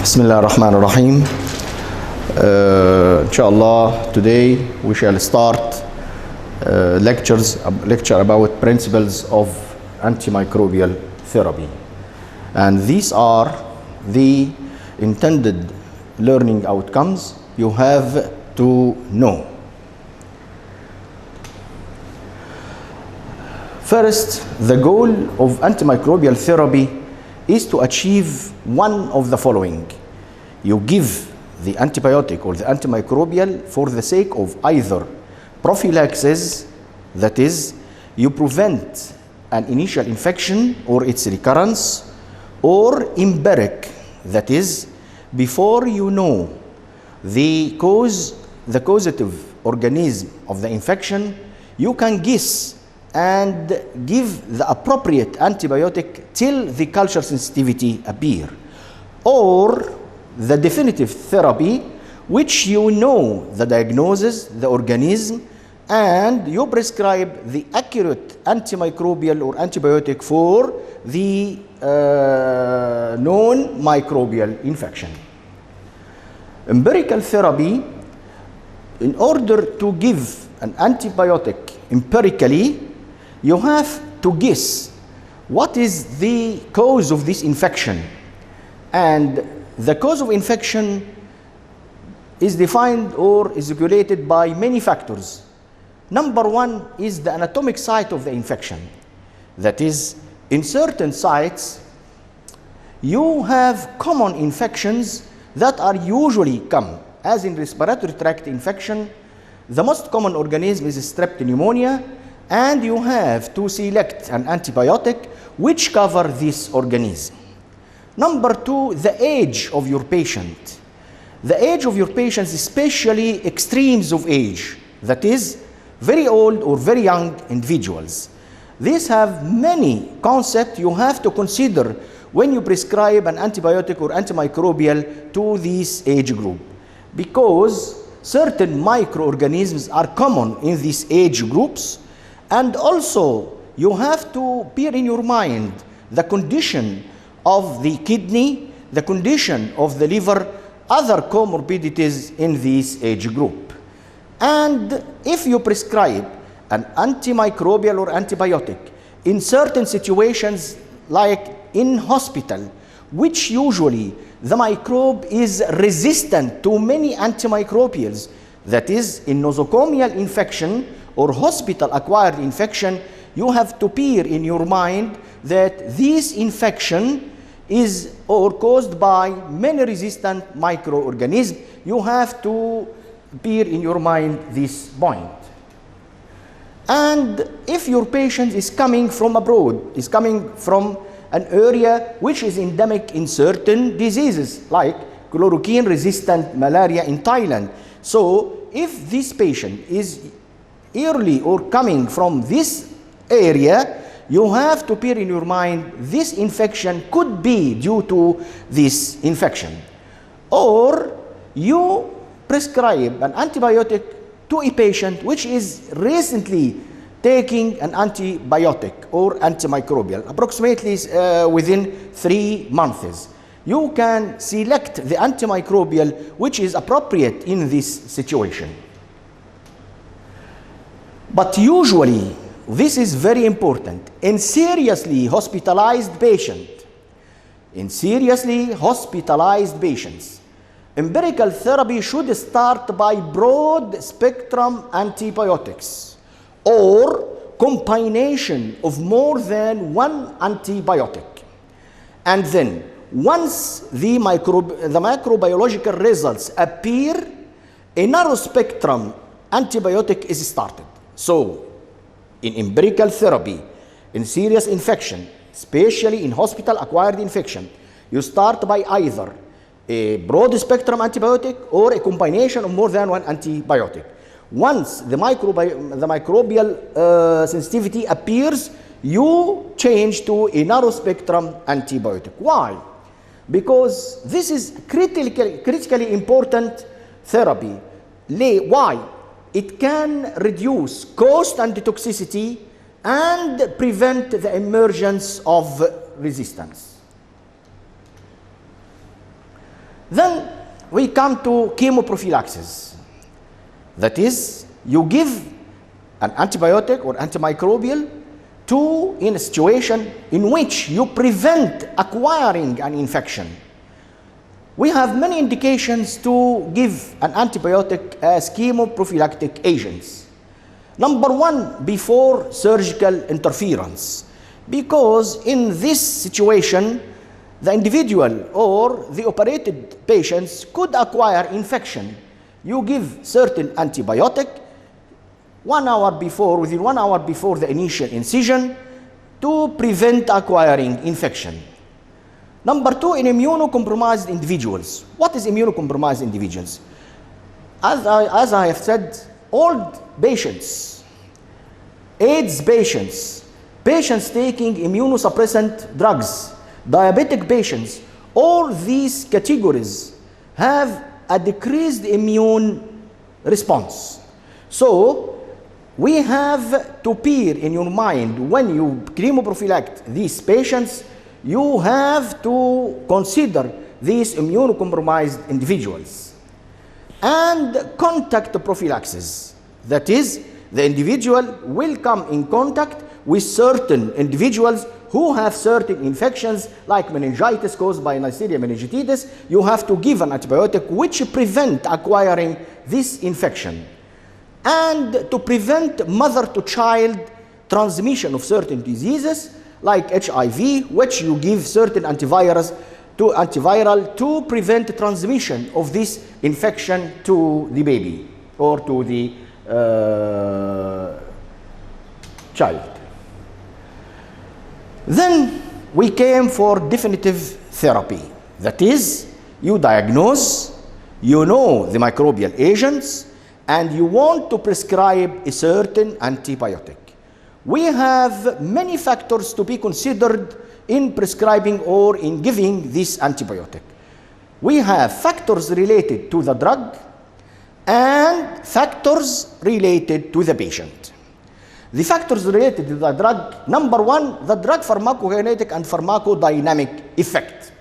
Bismillah ar-Rahman ar-Rahim. Inshallah, today we shall start lecture about principles of antimicrobial therapy. And these are the intended learning outcomes you have to know. First, the goal of antimicrobial therapy is to achieve one of the following. You give the antibiotic or the antimicrobial for the sake of either prophylaxis, that is, you prevent an initial infection or its recurrence, or empiric, that is, before you know the causative organism of the infection, you can guess and give the appropriate antibiotic till the culture sensitivity appear, or the definitive therapy, which you know the diagnosis, the organism, and you prescribe the accurate antimicrobial or antibiotic for the known microbial infection. Empirical therapy, in order to give an antibiotic empirically, you have to guess what is the cause of this infection. And the cause of infection is defined or is regulated by many factors. Number one is the anatomic site of the infection. That is, in certain sites, you have common infections that are usually common. As in respiratory tract infection, the most common organism is strep pneumonia, and you have to select an antibiotic which cover this organism. Number two, the age of your patient. The age of your patients, especially extremes of age, that is, very old or very young individuals. These have many concepts you have to consider when you prescribe an antibiotic or antimicrobial to this age group, because certain microorganisms are common in these age groups. And also, you have to bear in your mind the condition of the kidney, the condition of the liver, other comorbidities in this age group. And if you prescribe an antimicrobial or antibiotic in certain situations, like in hospital, which usually the microbe is resistant to many antimicrobials, that is, in nosocomial infection or hospital-acquired infection, you have to bear in your mind that this infection is or caused by many resistant microorganisms. You have to bear in your mind this point. And if your patient is coming from abroad, is coming from an area which is endemic in certain diseases, like chloroquine-resistant malaria in Thailand. So if this patient is early or coming from this area, you have to bear in your mind this infection could be due to this infection. Or you prescribe an antibiotic to a patient which is recently taking an antibiotic or antimicrobial, approximately within 3 months. You can select the antimicrobial which is appropriate in this situation. But usually, this is very important. In seriously hospitalized patients, empirical therapy should start by broad spectrum antibiotics or combination of more than one antibiotic. And then, once the microbiological results appear, a narrow spectrum antibiotic is started. So, in empirical therapy, in serious infection, especially in hospital-acquired infection, you start by either a broad-spectrum antibiotic or a combination of more than one antibiotic. Once the microbial sensitivity appears, you change to a narrow-spectrum antibiotic. Why? Because this is critically important therapy. Why? It can reduce cost and toxicity and prevent the emergence of resistance. Then we come to chemoprophylaxis. That is, you give an antibiotic or antimicrobial in a situation in which you prevent acquiring an infection. We have many indications to give an antibiotic as chemoprophylactic agents. Number one, before surgical interference, because in this situation, the individual or the operated patients could acquire infection. You give certain antibiotic 1 hour before, within 1 hour before the initial incision, to prevent acquiring infection. Number two, in immunocompromised individuals. What is immunocompromised individuals? As I have said, old patients, AIDS patients, patients taking immunosuppressant drugs, diabetic patients, all these categories have a decreased immune response. So we have to bear in your mind when you chemoprophylact these patients, you have to consider these immunocompromised individuals. And contact prophylaxis. That is, the individual will come in contact with certain individuals who have certain infections like meningitis caused by Neisseria meningitidis. You have to give an antibiotic which prevent acquiring this infection. And to prevent mother-to-child transmission of certain diseases like HIV, which you give certain antiviral to prevent transmission of this infection to the baby or to the child. Then we came for definitive therapy. That is, you diagnose, you know the microbial agents, and you want to prescribe a certain antibiotic. We have many factors to be considered in prescribing or in giving this antibiotic. We have factors related to the drug and factors related to the patient. The factors related to the drug, number one, the drug pharmacokinetic and pharmacodynamic effect.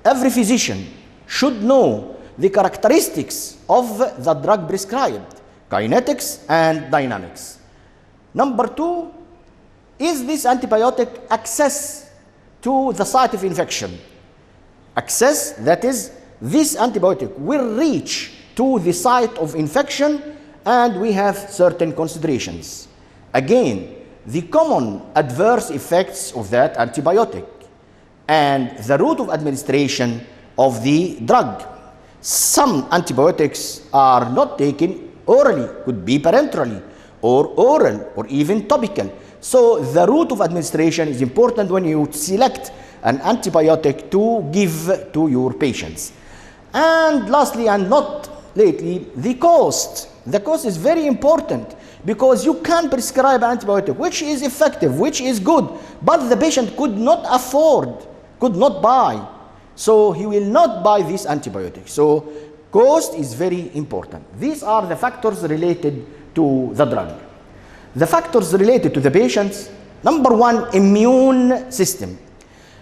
Every physician should know the characteristics of the drug prescribed, kinetics and dynamics. Number two, is this antibiotic access to the site of infection? Access, that is, this antibiotic will reach to the site of infection, and we have certain considerations. Again, the common adverse effects of that antibiotic and the route of administration of the drug. Some antibiotics are not taken orally, could be parenterally, or oral, or even topical. So the route of administration is important when you select an antibiotic to give to your patients. And lastly, and not lately, the cost. The cost is very important because you can prescribe an antibiotic which is effective, which is good, but the patient could not afford, could not buy. So he will not buy this antibiotic. So cost is very important. These are the factors related to the drug. The factors related to the patients, number one, immune system.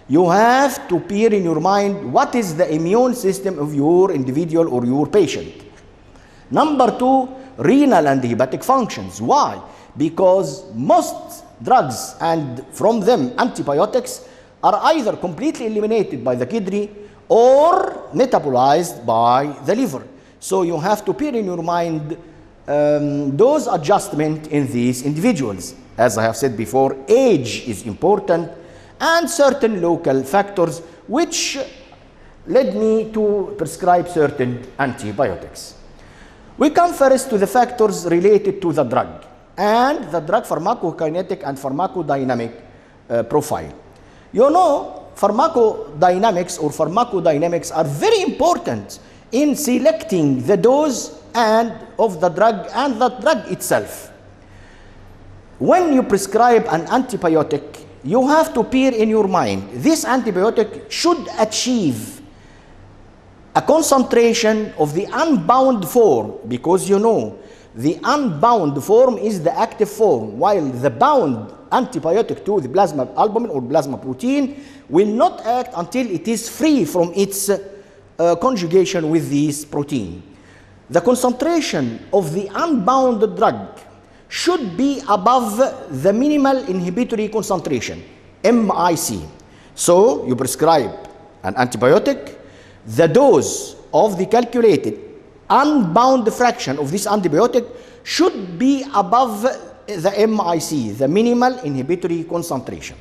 You have to bear in your mind what is the immune system of your individual or your patient. Number two, renal and hepatic functions. Why? Because most drugs and from them antibiotics are either completely eliminated by the kidney or metabolized by the liver. So you have to bear in your mind those adjustments in these individuals. As I have said before, age is important and certain local factors which led me to prescribe certain antibiotics. We come first to the factors related to the drug and the drug pharmacokinetic and pharmacodynamic profile. You know, pharmacodynamics or pharmacodynamics are very important in selecting the dose and of the drug and the drug itself. When you prescribe an antibiotic, you have to bear in your mind this antibiotic should achieve a concentration of the unbound form, because you know the unbound form is the active form, while the bound antibiotic to the plasma albumin or plasma protein will not act until it is free from its conjugation with this protein. The concentration of the unbound drug should be above the minimal inhibitory concentration, MIC. So you prescribe an antibiotic, the dose of the calculated unbound fraction of this antibiotic should be above the MIC, the minimal inhibitory concentration.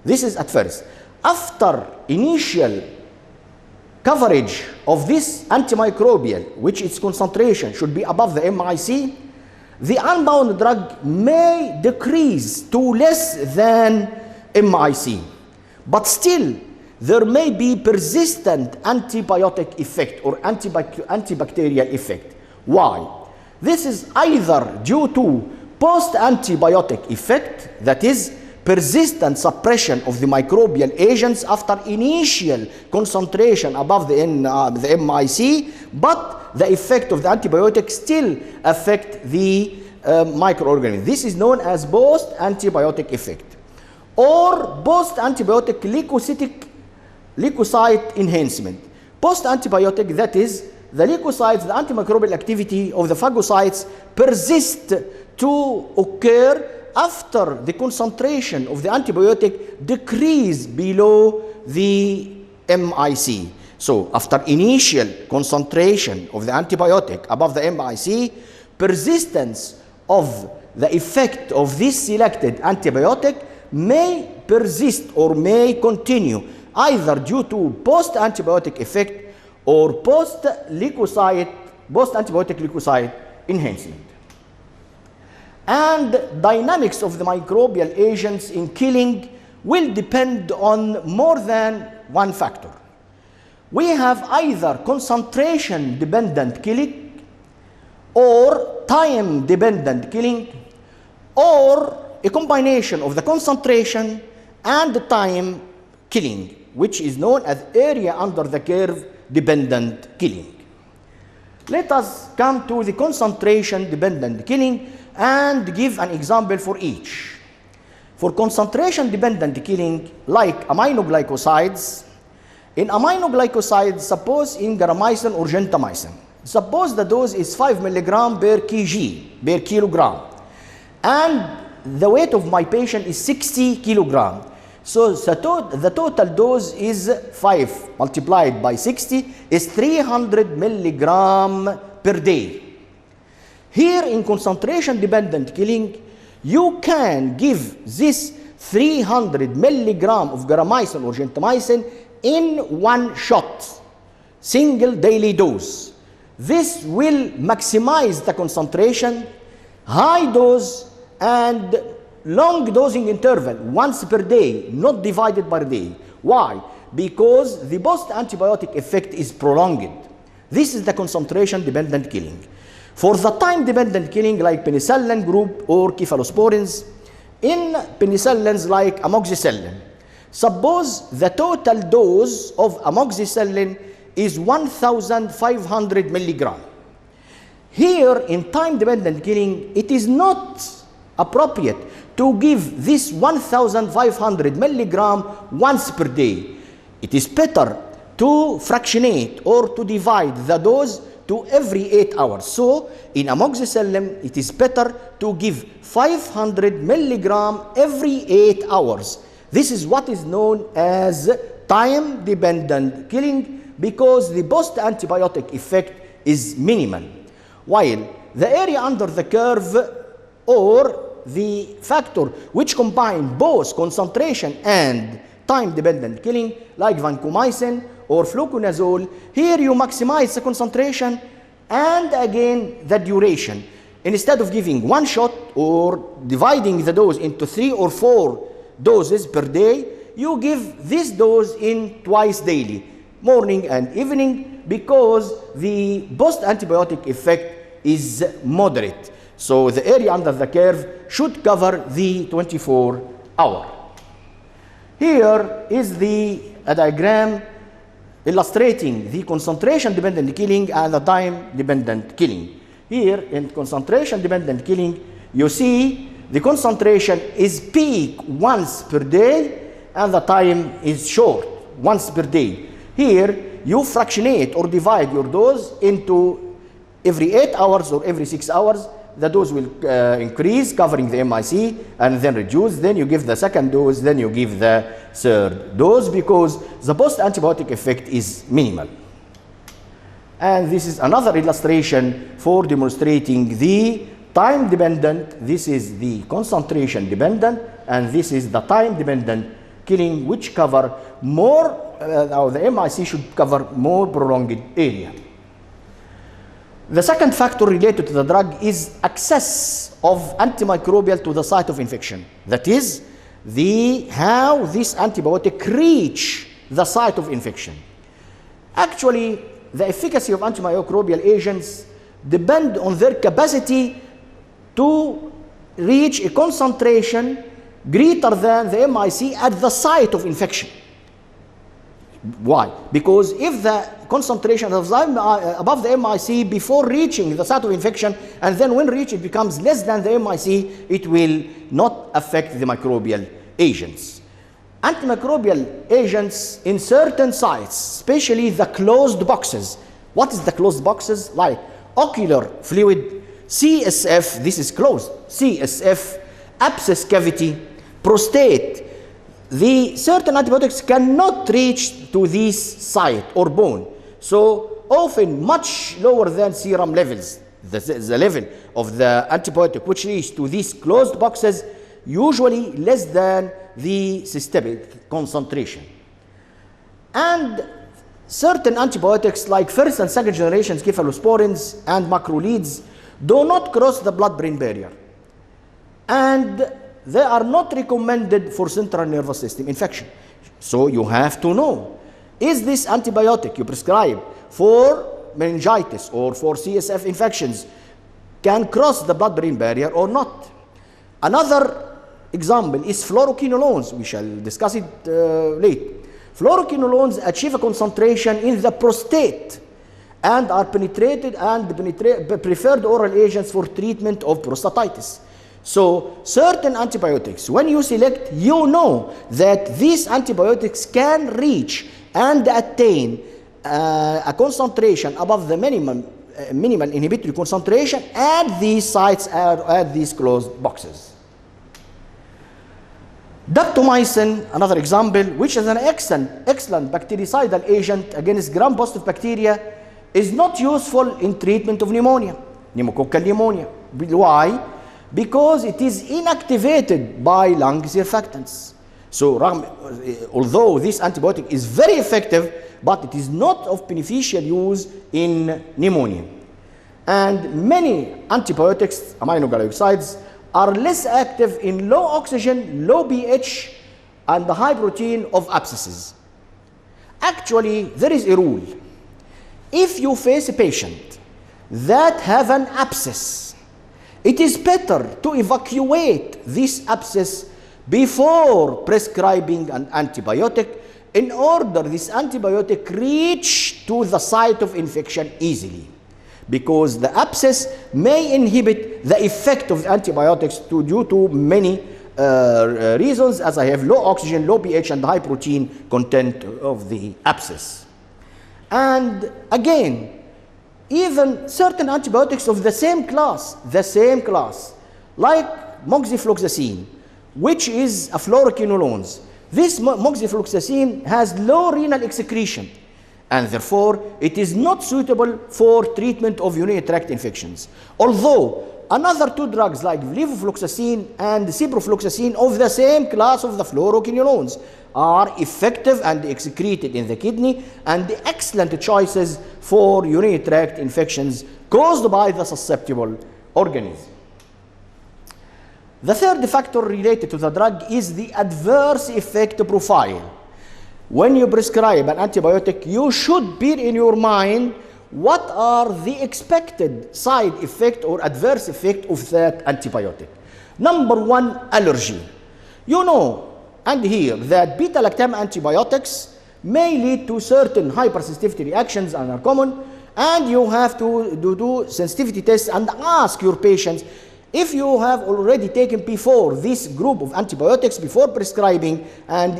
This is at first. After initial coverage of this antimicrobial, which its concentration should be above the MIC, the unbound drug may decrease to less than MIC. But still, there may be persistent antibiotic effect or antibacterial effect. Why? This is either due to post-antibiotic effect, that is, persistent suppression of the microbial agents after initial concentration above the MIC, but the effect of the antibiotic still affect the microorganism. This is known as post-antibiotic effect, or post-antibiotic leukocyte enhancement. Post-antibiotic, that is, the leukocytes, the antimicrobial activity of the phagocytes persist to occur after the concentration of the antibiotic decrease below the MIC. So after initial concentration of the antibiotic above the MIC, persistence of the effect of this selected antibiotic may persist or may continue either due to post-antibiotic effect or post-antibiotic leukocyte enhancement. And dynamics of the microbial agents in killing will depend on more than one factor. We have either concentration-dependent killing or time-dependent killing, or a combination of the concentration and the time killing, which is known as area under the curve dependent killing. Let us come to the concentration-dependent killing and give an example for each. For concentration-dependent killing, like aminoglycosides, in aminoglycosides, suppose in garamycin or gentamicin, suppose the dose is 5 milligram per kg, per kilogram, and the weight of my patient is 60 kilogram. So the total dose is 5 multiplied by 60 is 300 milligram per day. Here in concentration-dependent killing, you can give this 300 milligram of garamycin or gentamicin in one shot, single daily dose. This will maximize the concentration, high dose, and long dosing interval, once per day, not divided per day. Why? Because the post-antibiotic effect is prolonged. This is the concentration-dependent killing. For the time-dependent killing, like penicillin group or cephalosporins, in penicillins like amoxicillin, suppose the total dose of amoxicillin is 1,500 milligram. Here, in time-dependent killing, it is not appropriate to give this 1,500 milligram once per day. It is better to fractionate or to divide the dose to every 8 hours. So in amoxicillin, it is better to give 500 milligram every 8 hours. This is what is known as time-dependent killing, because the post-antibiotic effect is minimal, while the area under the curve, or the factor which combine both concentration and time-dependent killing, like vancomycin or fluconazole, here you maximize the concentration and again the duration. Instead of giving one shot or dividing the dose into 3 or 4 doses per day, you give this dose in twice daily, morning and evening, because the post-antibiotic effect is moderate. So the area under the curve should cover the 24-hour. Here is a diagram illustrating the concentration-dependent killing and the time-dependent killing. Here in concentration-dependent killing, you see the concentration is peak once per day and the time is short, once per day. Here you fractionate or divide your dose into every 8 hours or every 6 hours. The dose will increase, covering the MIC, and then reduce. Then you give the second dose, then you give the third dose, because the post-antibiotic effect is minimal. And this is another illustration for demonstrating the time-dependent. This is the concentration-dependent, and this is the time-dependent killing, which cover more, the MIC should cover more prolonged area. The second factor related to the drug is access of antimicrobial to the site of infection. That is, how this antibiotic reach the site of infection. Actually, the efficacy of antimicrobial agents depend on their capacity to reach a concentration greater than the MIC at the site of infection. Why? Because if the concentration is above the MIC before reaching the site of infection, and then when reached it becomes less than the MIC, it will not affect the microbial agents. Antimicrobial agents in certain sites, especially the closed boxes. What is the closed boxes? Like ocular fluid, CSF, this is closed, CSF, abscess cavity, prostate. The certain antibiotics cannot reach to this site or bone. So often much lower than serum levels, the level of the antibiotic which reach to these closed boxes, usually less than the systemic concentration. And certain antibiotics like first and second generation cephalosporins and macrolides do not cross the blood-brain barrier. And they are not recommended for central nervous system infection. So you have to know, is this antibiotic you prescribe for meningitis or for CSF infections can cross the blood-brain barrier or not? Another example is fluoroquinolones. We shall discuss it later. Fluoroquinolones achieve a concentration in the prostate and are penetrated and preferred oral agents for treatment of prostatitis. So certain antibiotics, when you select, you know that these antibiotics can reach and attain a concentration above the minimal inhibitory concentration at these sites, at these closed boxes. Daptomycin, another example, which is an excellent bactericidal agent against gram-positive bacteria, is not useful in treatment of pneumonia, pneumococcal pneumonia. Why? Because it is inactivated by lung surfactants. So although this antibiotic is very effective, but it is not of beneficial use in pneumonia. And many antibiotics, aminoglycosides, are less active in low oxygen, low pH, and the high protein of abscesses. Actually, there is a rule. If you face a patient that have an abscess, it is better to evacuate this abscess before prescribing an antibiotic in order this antibiotic reach to the site of infection easily, because the abscess may inhibit the effect of the antibiotics due to many reasons, as I have low oxygen, low pH, and high protein content of the abscess. And again, even certain antibiotics of the same class, like moxifloxacin, which is a fluoroquinolones. This moxifloxacin has low renal excretion, and therefore it is not suitable for treatment of urinary tract infections. Although another two drugs like levofloxacin and ciprofloxacin of the same class of the fluoroquinolones are effective and excreted in the kidney and excellent choices for urinary tract infections caused by the susceptible organism. The third factor related to the drug is the adverse effect profile. When you prescribe an antibiotic, you should bear in your mind what are the expected side effect or adverse effect of that antibiotic. Number one, allergy. You know and hear that beta-lactam antibiotics may lead to certain hypersensitivity reactions and are common, and you have to do sensitivity tests and ask your patients if you have already taken before this group of antibiotics before prescribing, and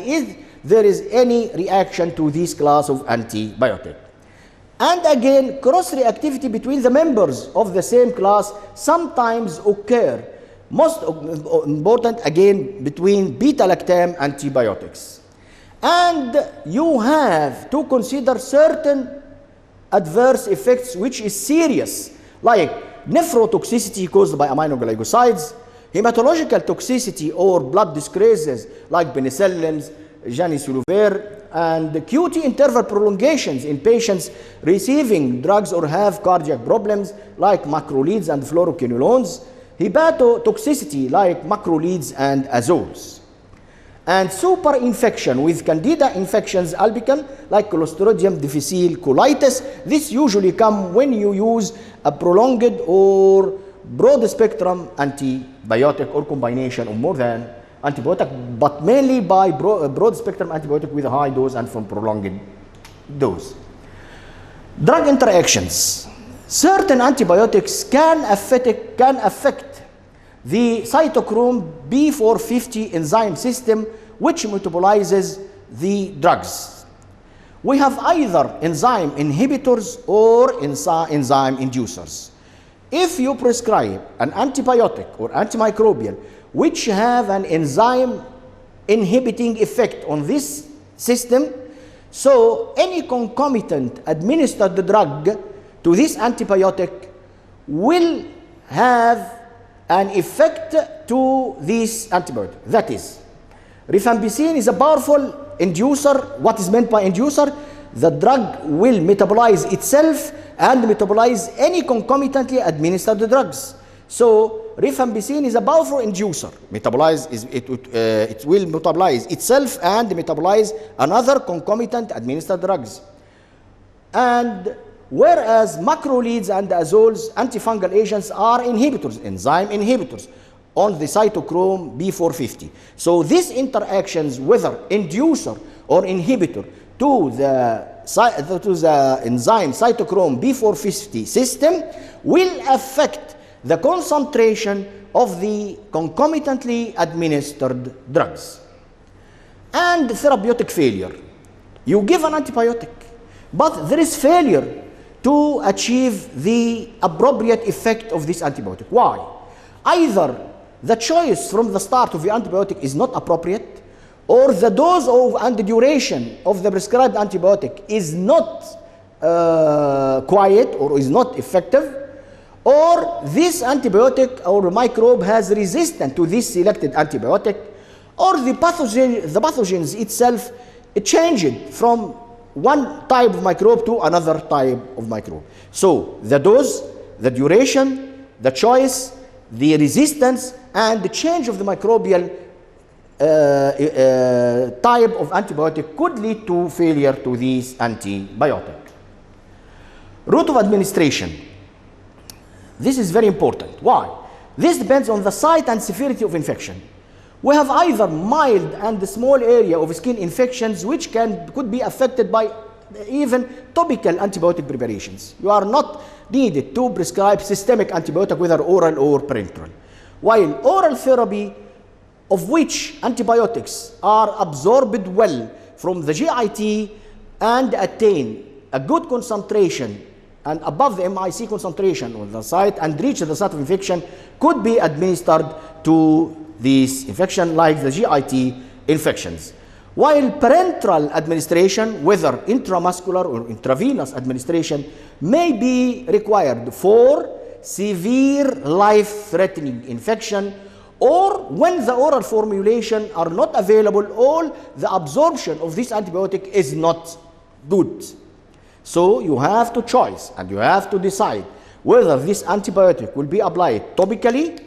there is any reaction to this class of antibiotic. And again, cross-reactivity between the members of the same class sometimes occur. Most important, again, between beta-lactam antibiotics. And you have to consider certain adverse effects which is serious, like nephrotoxicity caused by aminoglycosides, hematological toxicity or blood discreses like penicillins, janisuluvir, and QT interval prolongations in patients receiving drugs or have cardiac problems like macrolides and fluoroquinolones, hepatotoxicity like macrolides and azoles, and superinfection with candida infections albicans like Clostridium difficile colitis. This usually comes when you use a prolonged or broad spectrum antibiotic or combination of more than antibiotic, but mainly by broad spectrum antibiotic with a high dose and from prolonged dose. Drug interactions. Certain antibiotics can affect the cytochrome B450 enzyme system, which metabolizes the drugs. We have either enzyme inhibitors or enzyme inducers. If you prescribe an antibiotic or antimicrobial which have an enzyme inhibiting effect on this system, so any concomitant administered drug to this antibiotic will have an effect to this antibiotic. That is, rifampicin is a powerful inducer. What is meant by inducer? The drug will metabolize itself and metabolize any concomitantly administered drugs. So rifampicin is a powerful inducer. It will metabolize itself and metabolize another concomitant administered drugs. And whereas macrolides and azoles, antifungal agents, are inhibitors, enzyme inhibitors on the cytochrome B450. So these interactions, whether inducer or inhibitor to the enzyme cytochrome B450 system, will affect the concentration of the concomitantly administered drugs. And therapeutic failure. You give an antibiotic, but there is failure to achieve the appropriate effect of this antibiotic. Why? Either the choice from the start of the antibiotic is not appropriate, or the dose of and the duration of the prescribed antibiotic is not quiet or is not effective, or this antibiotic or microbe has resistance to this selected antibiotic, or the pathogens itself changed from one type of microbe to another type of microbe. So the dose, the duration, the choice, the resistance, and the change of the microbial type of antibiotic could lead to failure to this antibiotic. Route of administration. This is very important. Why? This depends on the site and severity of infection. We have either mild and small area of skin infections which could be affected by even topical antibiotic preparations. You are not needed to prescribe systemic antibiotic, whether oral or parenteral. While oral therapy, of which antibiotics are absorbed well from the GIT and attain a good concentration and above the MIC concentration on the site and reach the site of infection, could be administered to this infection like the GIT infections. While parenteral administration, whether intramuscular or intravenous administration, may be required for severe life-threatening infection, or when the oral formulation are not available, or the absorption of this antibiotic is not good. So you have to choose and you have to decide whether this antibiotic will be applied topically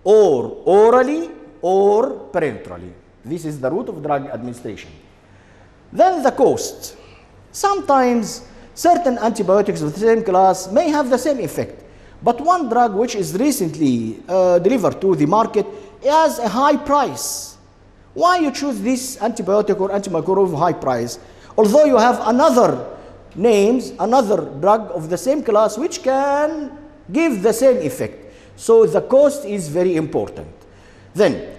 or orally or parenterally. This is the route of drug administration. Then the cost. Sometimes certain antibiotics of the same class may have the same effect, but one drug which is recently delivered to the market has a high price. Why you choose this antibiotic or antimicrobial high price, although you have another drug of the same class which can give the same effect? So the cost is very important. Then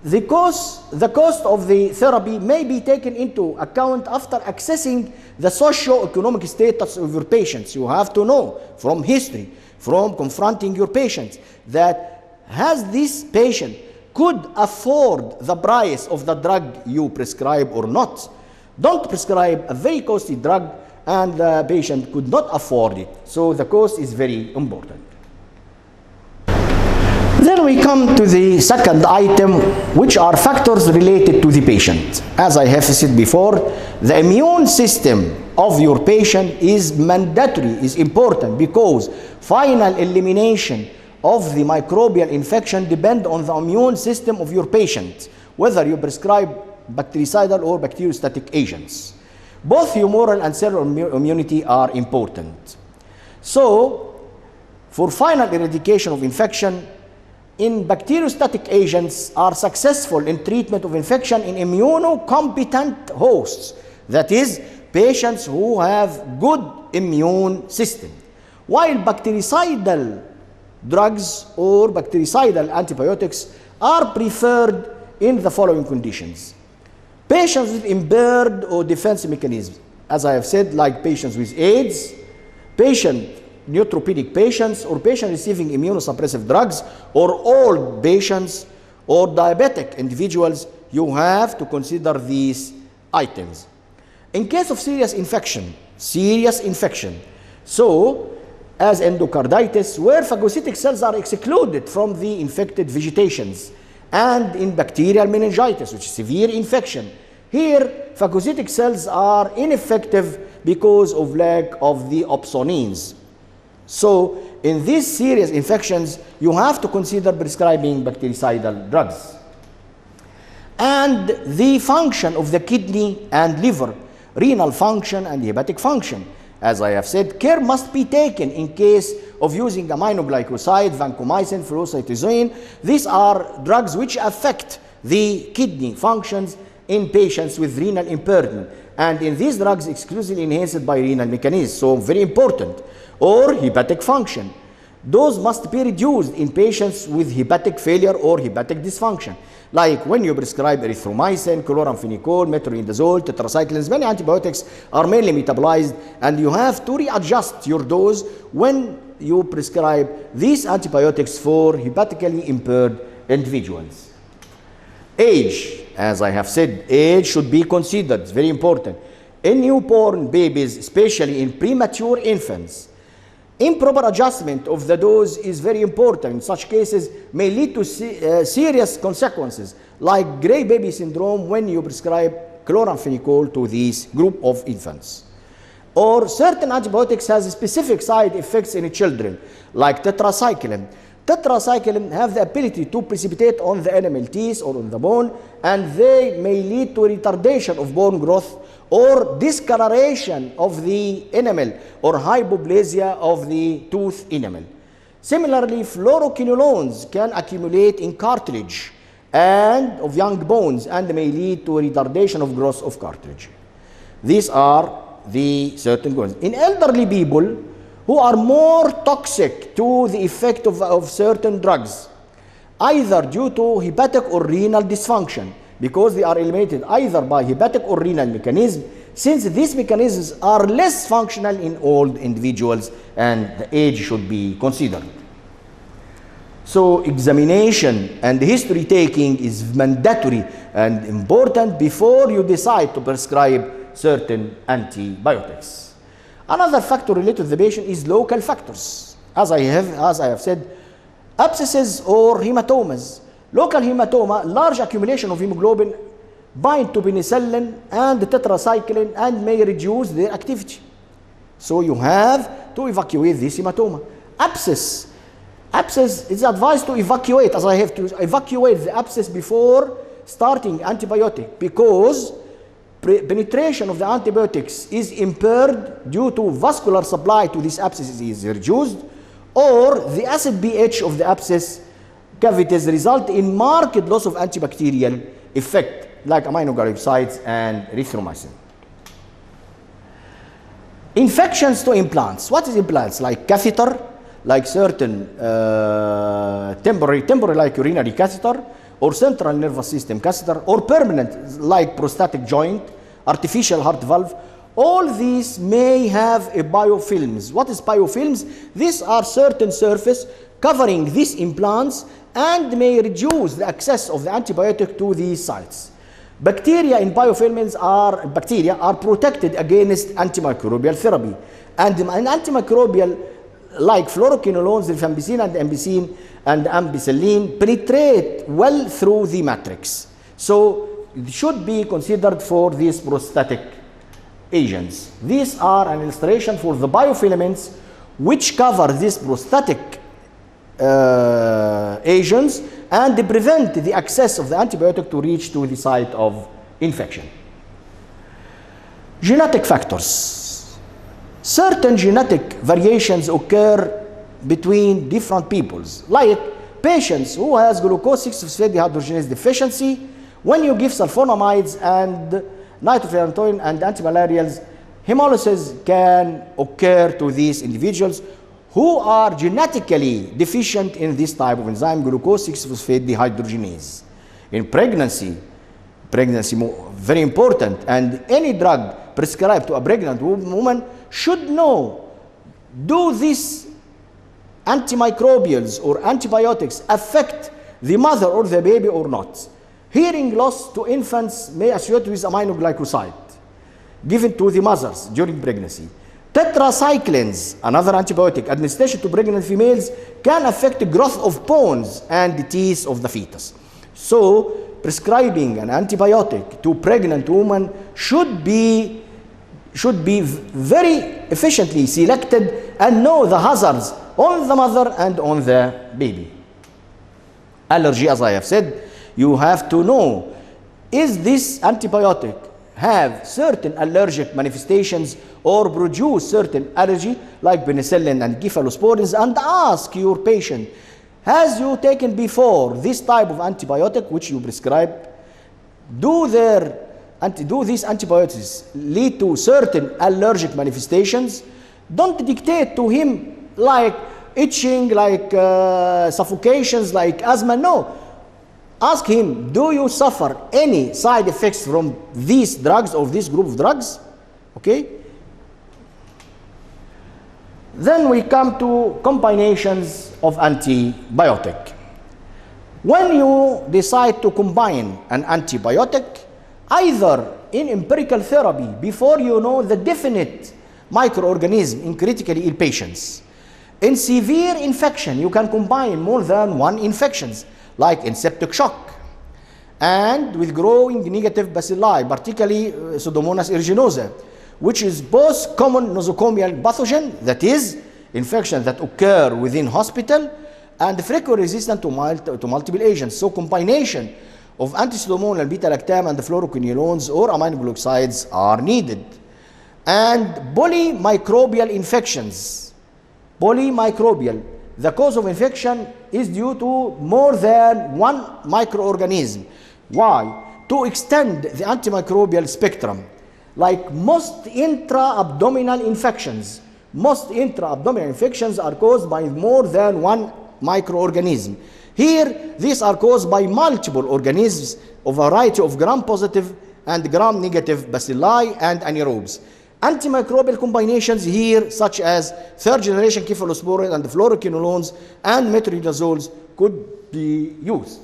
The cost of the therapy may be taken into account after assessing the socio-economic status of your patients. You have to know from history, from confronting your patients, that has this patient could afford the price of the drug you prescribe or not. Don't prescribe a very costly drug and the patient could not afford it. So the cost is very important. Then we come to the second item, which are factors related to the patient. As I have said before, the immune system of your patient is mandatory, is important, because final elimination of the microbial infection depend on the immune system of your patient, whether you prescribe bactericidal or bacteriostatic agents. Both humoral and cellular immunity are important. So, for final eradication of infection, in bacteriostatic agents are successful in treatment of infection in immunocompetent hosts, that is, patients who have good immune system. While bactericidal drugs or bactericidal antibiotics are preferred in the following conditions. Patients with impaired or defense mechanisms, as I have said, like patients with AIDS, neutropenic patients, or patients receiving immunosuppressive drugs, or old patients, or diabetic individuals, you have to consider these items. In case of serious infection, so as endocarditis, where phagocytic cells are excluded from the infected vegetations, and in bacterial meningitis, which is severe infection, here phagocytic cells are ineffective because of lack of the opsonins. So in these serious infections, you have to consider prescribing bactericidal drugs. And the function of the kidney and liver, renal function and hepatic function. As I have said, care must be taken in case of using aminoglycoside, vancomycin, fluocytosine. These are drugs which affect the kidney functions in patients with renal impairment. And in these drugs, exclusively enhanced by renal mechanisms, so very important. Or hepatic function. Those must be reduced in patients with hepatic failure or hepatic dysfunction. Like when you prescribe erythromycin, chloramphenicol, metronidazole, tetracyclines, many antibiotics are mainly metabolized, and you have to readjust your dose when you prescribe these antibiotics for hepatically impaired individuals. Age, as I have said, age should be considered, it's very important. In newborn babies, especially in premature infants, improper adjustment of the dose is very important. In such cases may lead to serious consequences, like gray baby syndrome when you prescribe chloramphenicol to this group of infants. Or certain antibiotics has specific side effects in children, like tetracycline. Tetracycline have the ability to precipitate on the enamel teeth or on the bone, and they may lead to retardation of bone growth or discoloration of the enamel or hypoplasia of the tooth enamel. Similarly, fluoroquinolones can accumulate in cartilage and of young bones and may lead to retardation of growth of cartilage. These are the certain ones. In elderly people who are more toxic to the effect of certain drugs, either due to hepatic or renal dysfunction, because they are eliminated either by hepatic or renal mechanism, since these mechanisms are less functional in old individuals and the age should be considered. So examination and history taking is mandatory and important before you decide to prescribe certain antibiotics. Another factor related to the patient is local factors. As I have said, abscesses or hematomas. Local hematoma, large accumulation of hemoglobin, bind to penicillin and tetracycline and may reduce their activity. So you have to evacuate this hematoma. Abscess is advised to evacuate, as I have to evacuate the abscess before starting antibiotic, because penetration of the antibiotics is impaired due to vascular supply to this abscess is reduced, or the acid pH of the abscess cavities result in marked loss of antibacterial effect, like aminoglycosides and erythromycin. Infections to implants. What is implants? Like catheter, like certain temporary like urinary catheter, or central nervous system catheter, or permanent like prostatic joint, artificial heart valve. All these may have a biofilms. What is biofilms? These are certain surface covering these implants and may reduce the access of the antibiotic to these sites. Bacteria in biofilms are protected against antimicrobial therapy. And an antimicrobial like fluoroquinolones, rifampicin and ambicin and ampicillin penetrate well through the matrix. So it should be considered for these prosthetic agents. These are an illustration for the biofilaments which cover these prosthetic agents and they prevent the access of the antibiotic to reach to the site of infection. Genetic factors. Certain genetic variations occur between different peoples, like patients who has glucose 6-phosphate dehydrogenase deficiency. When you give sulfonamides and nitrofurantoin and antimalarials, hemolysis can occur to these individuals who are genetically deficient in this type of enzyme, glucose 6-phosphate dehydrogenase. In pregnancy very important, and any drug prescribed to a pregnant woman should know, do these antimicrobials or antibiotics affect the mother or the baby or not? Hearing loss to infants may associate with aminoglycoside given to the mothers during pregnancy. Tetracyclines, another antibiotic, administration to pregnant females can affect the growth of bones and the teeth of the fetus. So, prescribing an antibiotic to pregnant women should be very efficiently selected and know the hazards on the mother and on the baby. Allergy, as I have said, you have to know, is this antibiotic have certain allergic manifestations or produce certain allergy like penicillin and cephalosporins, and ask your patient, has you taken before this type of antibiotic which you prescribe? Do these antibiotics lead to certain allergic manifestations? Don't dictate to him like itching, like suffocations, like asthma. No. Ask him, do you suffer any side effects from these drugs or this group of drugs? Okay. Then we come to combinations of antibiotic. When you decide to combine an antibiotic, either in empirical therapy, before you know the definite microorganism in critically ill patients. In severe infection, you can combine more than one infections, like in septic shock, and with growing negative bacilli, particularly Pseudomonas aeruginosa, which is both common nosocomial pathogen, that is, infections that occur within hospital, and frequently resistant to multiple agents. So combination of anti-pseudomonal beta-lactam and the fluoroquinolones or aminoglycosides are needed. And polymicrobial infections. Polymicrobial. The cause of infection is due to more than one microorganism. Why? To extend the antimicrobial spectrum. Like most intra-abdominal infections. Most intra-abdominal infections are caused by more than one microorganism. Here, these are caused by multiple organisms of a variety of gram-positive and gram-negative bacilli and anaerobes. Antimicrobial combinations here, such as third-generation cephalosporin and fluoroquinolones and metronidazoles, could be used.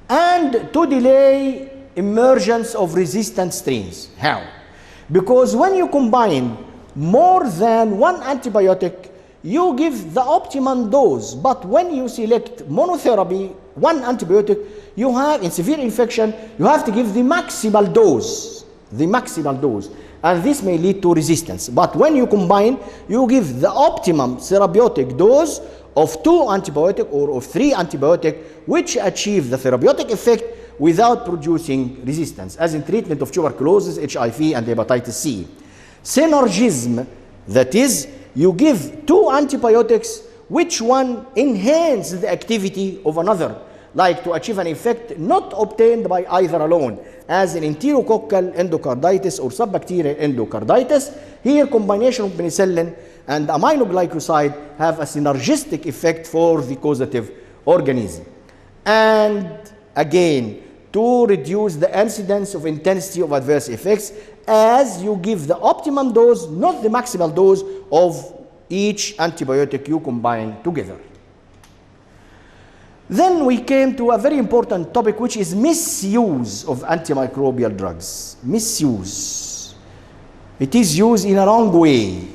And to delay emergence of resistant strains. How? Because when you combine more than one antibiotic, you give the optimum dose, but when you select monotherapy, one antibiotic, you have, in severe infection, you have to give the maximal dose, and this may lead to resistance. But when you combine, you give the optimum therapeutic dose of 2 antibiotic or of 3 antibiotic, which achieve the therapeutic effect without producing resistance, as in treatment of tuberculosis, HIV, and hepatitis C. Synergism, that is, you give 2 antibiotics, which one enhances the activity of another, like to achieve an effect not obtained by either alone, as in enterococcal endocarditis or subbacterial endocarditis. Here, combination of penicillin and aminoglycoside have a synergistic effect for the causative microorganism. And again, to reduce the incidence of intensity of adverse effects as you give the optimum dose, not the maximal dose of each antibiotic you combine together. Then we came to a very important topic, which is misuse of antimicrobial drugs. Misuse. It is used in a wrong way.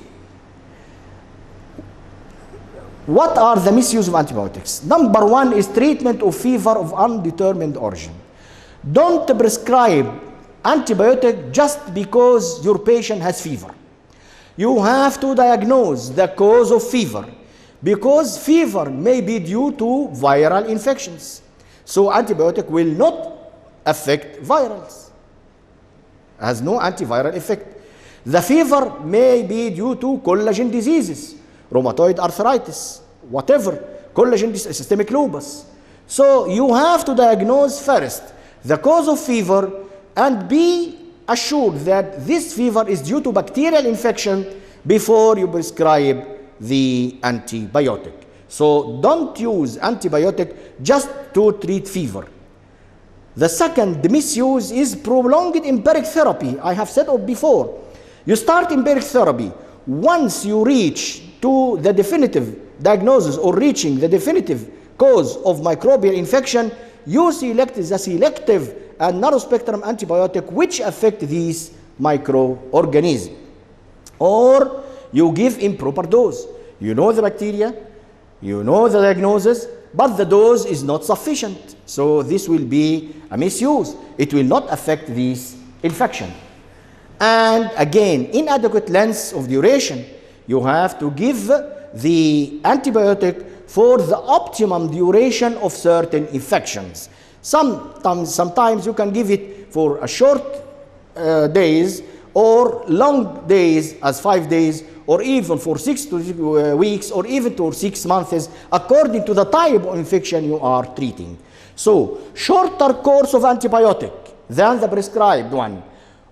What are the misuse of antibiotics? Number one is treatment of fever of undetermined origin. Don't prescribe antibiotic just because your patient has fever. You have to diagnose the cause of fever, because fever may be due to viral infections. So antibiotic will not affect virals. Has no antiviral effect. The fever may be due to collagen diseases, rheumatoid arthritis, whatever, collagen disease, systemic lupus. So you have to diagnose first the cause of fever and be assured that this fever is due to bacterial infection before you prescribe the antibiotic. So don't use antibiotic just to treat fever. The second misuse is prolonged empiric therapy. I have said it before. You start empiric therapy. Once you reach to the definitive diagnosis or reaching the definitive cause of microbial infection, you select the selective and narrow-spectrum antibiotic which affect these microorganisms. Or you give improper dose. You know the bacteria, you know the diagnosis, but the dose is not sufficient. So this will be a misuse. It will not affect this infection. And again, inadequate length of duration. You have to give the antibiotic for the optimum duration of certain infections. Sometimes you can give it for a short days or long days as 5 days, or even for 6 weeks, or even for 6 months, according to the type of infection you are treating. So shorter course of antibiotic than the prescribed one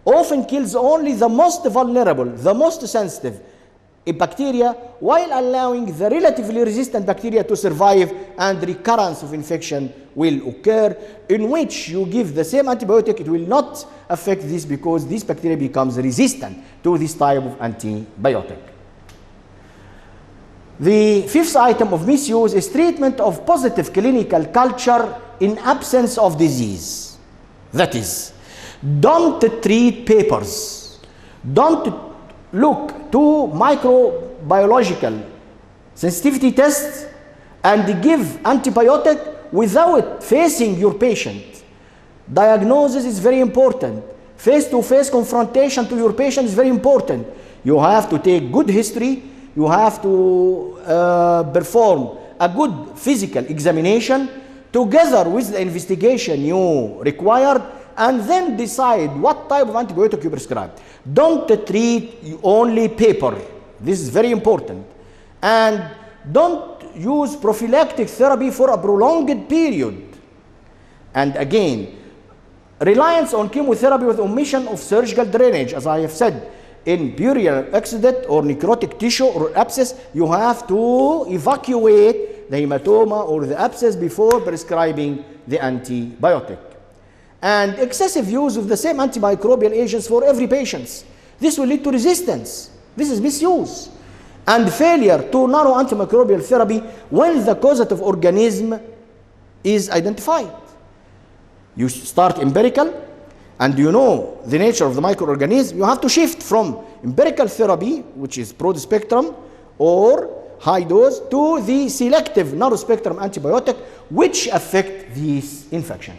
often kills only the most vulnerable, the most sensitive bacteria, while allowing the relatively resistant bacteria to survive, and recurrence of infection will occur, in which you give the same antibiotic, it will not affect this because this bacteria becomes resistant to this type of antibiotic. The fifth item of misuse is treatment of positive clinical culture in absence of disease. That is, don't treat papers. Don't look to microbiological sensitivity tests and give antibiotic without facing your patient. Diagnosis is very important. Face-to-face confrontation to your patient is very important. You have to take good history. You have to perform a good physical examination together with the investigation you required, and then decide what type of antibiotic you prescribe. Don't treat only paper. This is very important. And don't use prophylactic therapy for a prolonged period. And again, reliance on chemotherapy with omission of surgical drainage. As I have said, in burial exudate or necrotic tissue or abscess, you have to evacuate the hematoma or the abscess before prescribing the antibiotic. And excessive use of the same antimicrobial agents for every patient. This will lead to resistance. This is misuse. And failure to narrow antimicrobial therapy when the causative organism is identified. You start empirical, and you know the nature of the microorganism. You have to shift from empirical therapy, which is broad spectrum or high dose, to the selective narrow spectrum antibiotic, which affect this infection.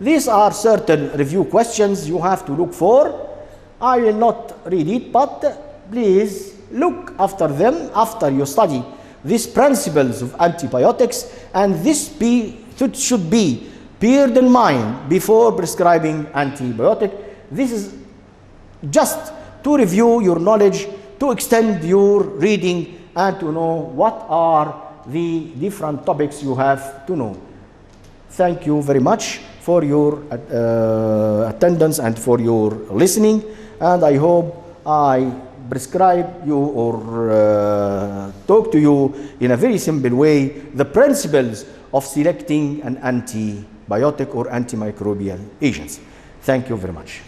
These are certain review questions you have to look for. I will not read it, but please look after them after you study these principles of antibiotics, and this should be beared in mind before prescribing antibiotic. This is just to review your knowledge, to extend your reading, and to know what are the different topics you have to know. Thank you very much for your attendance and for your listening, and I hope I prescribe you or talk to you in a very simple way the principles of selecting an antibiotic or antimicrobial agents. Thank you very much.